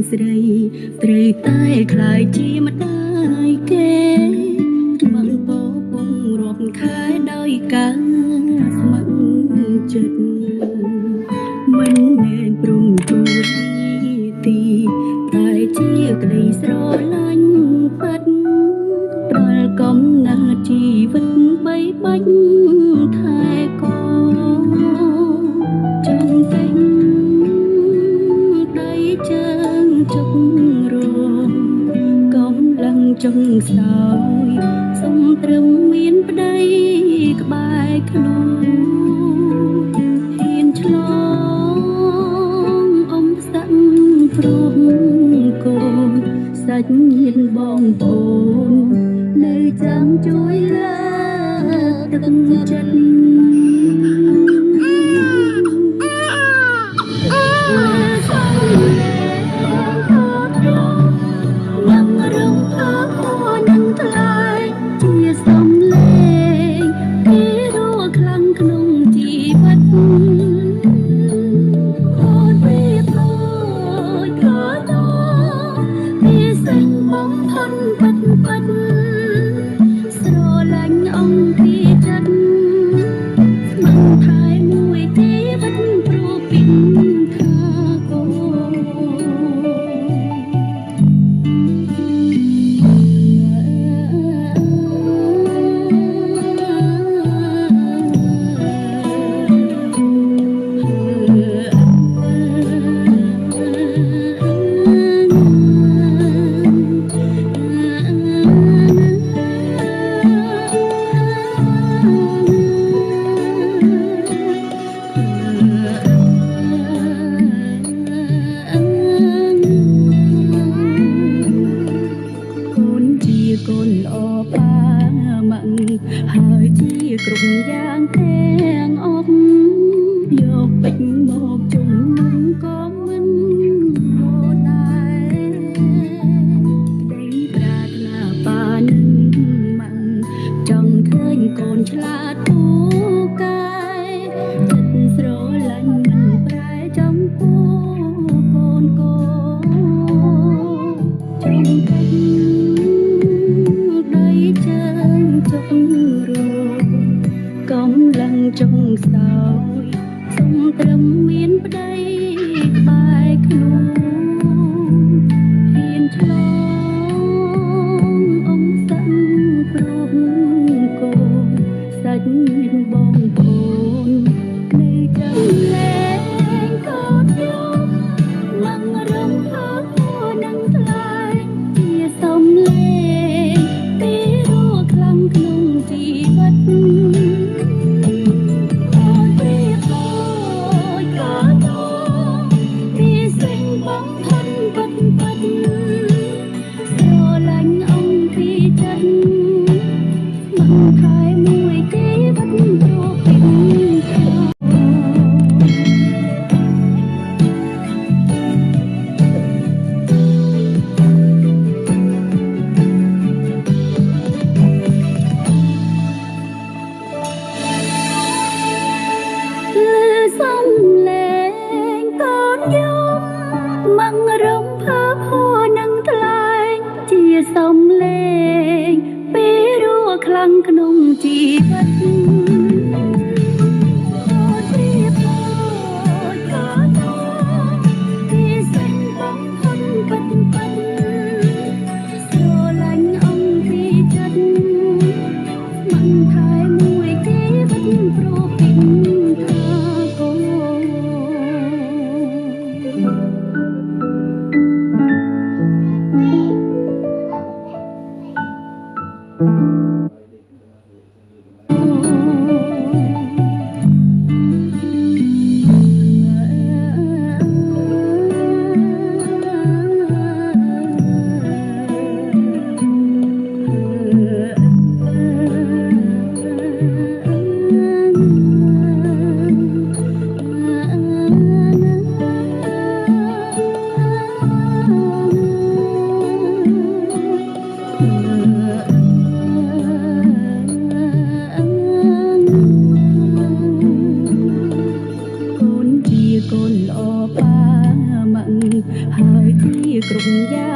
ស្រីត្រូវតែខ្លាយជាម្ដាយគេមិនពោពងរាប់ខែដោយការស្ម័គ្រចិត្តមិនមែនព្រមទូទីតែជាក្តីស្រឡាញ់ពិតប្រល់កំណើតជីវិតបីបាច់ថែកចង់ពេញដៃជើងជុករមកំឡឹងចុងសោយសុំត្រឹមមានប្តីក្បែរខ្លួនហ៊ានឆ្លងអមផ្សាក់ព្រមកូនសាច់ញាតិបងប្អូននៅចាំជួយលើកទឹកចិត្តកូនល្អប៉ាម៉ាក់ហើយជាគ្រប់យ៉ាងទាំងអស់យកពេញមកជុំនឹងក៏មិនមកដែរក្តីប្រាថ្នាប៉ានឹងម៉ាក់ចង់ឃើញកូនឆ្លាតពូកែចិត្តស្រឡាញ់មិនប្រែចំពោះកូនកូនចង់ពេញចុករកំឡឹងចុងសោយសុំត្រឹមមានប្តីក្បែរខ្លួនហ៊ានឆ្លងអមសាំងព្រមកូនសាច់ញាតិបងប្អូននៅចាំលែងកូនយកឡើងរំភើបនឹងថ្លៃជាសំលេងពីរស់ខ្លាំងក្នុងជីវិតអូនព្រៀបដូចក៏តពីសេចបងផុនពិតពិតស្រឡាញ់អង្គពីចិត្តមិនខែមួយជីវិតព្រោះពីសំលេងកូនយំមករំភើបហួរនឹងថ្លែងជាសំលេងពីរស់ខ្លាំងក្នុងជីវិត ងយ៉ា